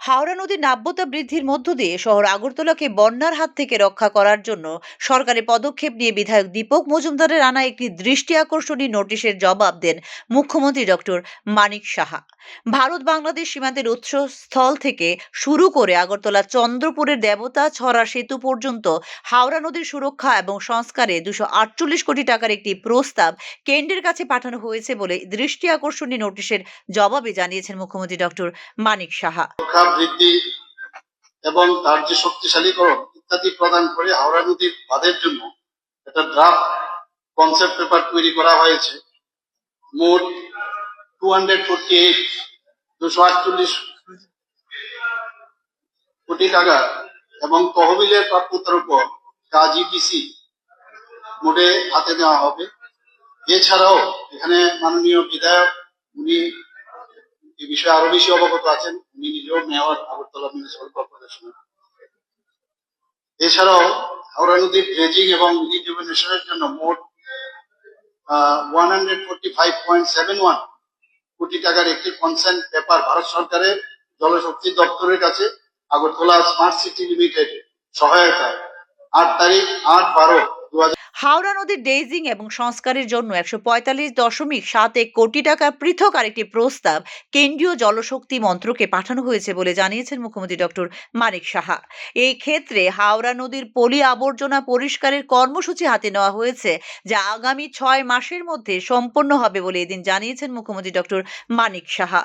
হাওড়া নদীর নাব্যতা বৃদ্ধির মধ্য দিয়ে শহর আগরতলাকে বন্যার হাত থেকে রক্ষা করার জন্য সরকারি পদক্ষেপ নিয়ে বিধায়ক দীপক মজুমদারের আনা একটি দৃষ্টি আকর্ষণী নোটিশের জবাব দেন মুখ্যমন্ত্রী ডক্টর মানিক সাহা। ভারত বাংলাদেশ সীমান্তের উৎসস্থল থেকে শুরু করে আগরতলা চন্দ্রপুরের দেবতা ছড়া সেতু পর্যন্ত হাওড়া নদীর সুরক্ষা এবং সংস্কারে 248 কোটি টাকার একটি প্রস্তাব কেন্দ্রের কাছে পাঠানো হয়েছে বলে দৃষ্টি আকর্ষণী নোটিশের জবাবে জানিয়েছেন মুখ্যমন্ত্রী ডক্টর মানিক সাহা। বৃদ্ধি এবং তার যে শক্তিশালীকরণ ইত্যাদি প্রদান করে হাওড়া নদীর বাঁধের জন্য একটা ড্রাফট কনসেপ্ট পেপার তৈরি করা হয়েছে। মোট 248 কোটি টাকা এবং তহবিলের প্রাপ্যতার উপর কাজ ইপিসি মোডে হাতে দেওয়া হবে। এছাড়াও এখানে মাননীয় বিধায়ক উনি এই বিষয়ে আরো বেশি অবগত আছেন, উনি নিজেও মেয়র আগরতলা মিউনিসিপাল কর্পোরেশন। এছাড়াও হাওড়া নদীর ড্রেজিং এবং রিজুভেনেশনের জন্য মোট 145.71 কোটি টাকার একটি কনসেন্ট পেপার ভারত সরকারের জলশক্তি দপ্তরের কাছে আগরতলা স্মার্ট সিটি লিমিটেড সহায়তায় 8/12/2000 হাওড়া নদীর ডেইজিং এবং সংস্কারের জন্য 145.71 কোটি টাকা পৃথক আরেকটি প্রস্তাব কেন্দ্রীয় জলশক্তি মন্ত্রকে পাঠানো হয়েছে বলে জানিয়েছেন মুখ্যমন্ত্রী ডক্টর মানিক সাহা। এই ক্ষেত্রে হাওড়া নদীর পলি আবর্জনা পরিষ্কারের কর্মসূচি হাতে নেওয়া হয়েছে, যা আগামী 6 মাসের মধ্যে সম্পন্ন হবে বলে এদিন জানিয়েছেন মুখ্যমন্ত্রী ডক্টর মানিক সাহা।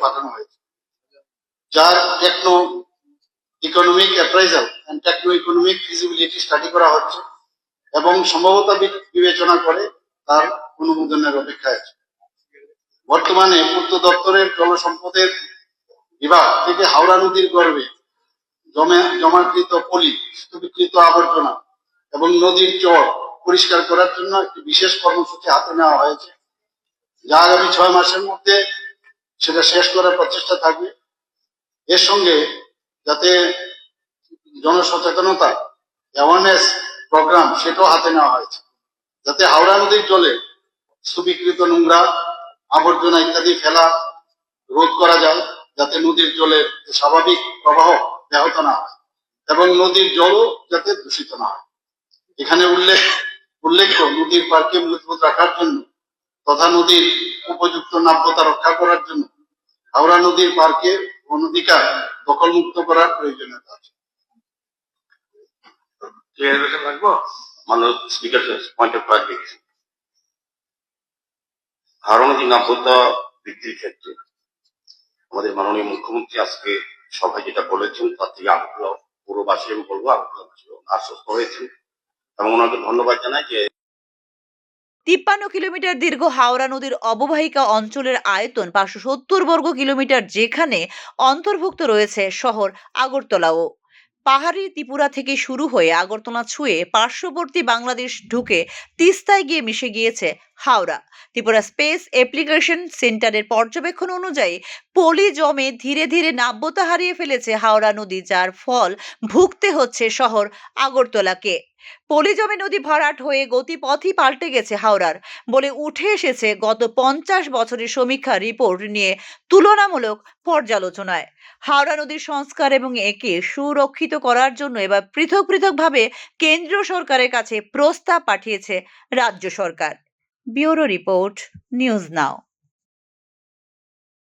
পাঠানো হয়েছে, যার techno economic appraisal and techno economic feasibility study করা হচ্ছে এবং সম্ভবত বিবেচনা করে তার অনুমোদনের অপেক্ষায় আছে। বর্তমানে পূর্ত দপ্তরের জলসম্পদের বিভাগ থেকে হাওড়া নদীর গর্ভে জমাকৃত পলি, স্তূপীকৃত আবর্জনা এবং নদীর চর পরিষ্কার করার জন্য একটি বিশেষ কর্মসূচি হাতে নেওয়া হয়েছে, যা আগামী 6 মাসের মধ্যে সেটা শেষ করার প্রচেষ্টা থাকবে। এর সঙ্গে যাতে জনসচেতনতা অ্যাওয়ারনেস প্রোগ্রাম সেটাও হাতে নেওয়া হয়েছে, যাতে হাওড়া নদীর জলে স্তূপীকৃত নোংরা আবর্জনা ইত্যাদি ফেলা রোধ করা যায়, যাতে নদীর জলের স্বাভাবিক প্রবাহ ব্যাহত না হয় এবং নদীর জলও যাতে দূষিত না হয়। এখানে উল্লেখ্য নদীর পার্কে মজবুত রাখার জন্য তথা নদীর উপযুক্ত নাব্যতা রক্ষা করার জন্য হাওড়া নদীর পার্কে অনধিকার দখলমুক্ত করার প্রয়োজনীয়তা আছে। হাওড়া নদীর নাব্যতা বৃদ্ধির ক্ষেত্রে আমাদের মাননীয় মুখ্যমন্ত্রী আজকে সভায় যেটা বলেছেন তার থেকে আগরতলা পুরবাসী আমি বলবো আগরতলাবাসী আশ্বস্ত হয়েছেন এবং ওনাকে ধন্যবাদ জানাই যে 53 কিলোমিটার দীর্ঘ হাওড়া নদীর অববাহিকা অঞ্চলের আয়তন 570 বর্গ কিলোমিটার, যেখানে অন্তর্ভুক্ত রয়েছে শহর আগরতলাও। পাহাড়ি ত্রিপুরা থেকে শুরু হয়ে আগরতলা ছুঁয়ে পার্শ্ববর্তী বাংলাদেশ ঢুকে তিস্তায় গিয়ে মিশে গিয়েছে হাওড়া। ত্রিপুরা স্পেস অ্যাপ্লিকেশন সেন্টারের পর্যবেক্ষণ অনুযায়ী পলি জমে ধীরে ধীরে নাব্যতা হারিয়ে ফেলেছে হাওড়া নদী, যার ফল ভুগতে হচ্ছে শহর আগরতলাকে। পলি জমে নদী ভরাট হয়ে গতিপথই পাল্টে গেছে হাওড়ার বলে উঠে এসেছে গত 50 বছরের সমীক্ষা রিপোর্ট নিয়ে তুলনামূলক পর্যালোচনায়। হাওড়া নদীর সংস্কার এবং একে সুরক্ষিত করার জন্য এবার পৃথকভাবে কেন্দ্রীয় সরকারের কাছে প্রস্তাব পাঠিয়েছে রাজ্য সরকার। ব্যুরো রিপোর্ট, নিউজ নাও।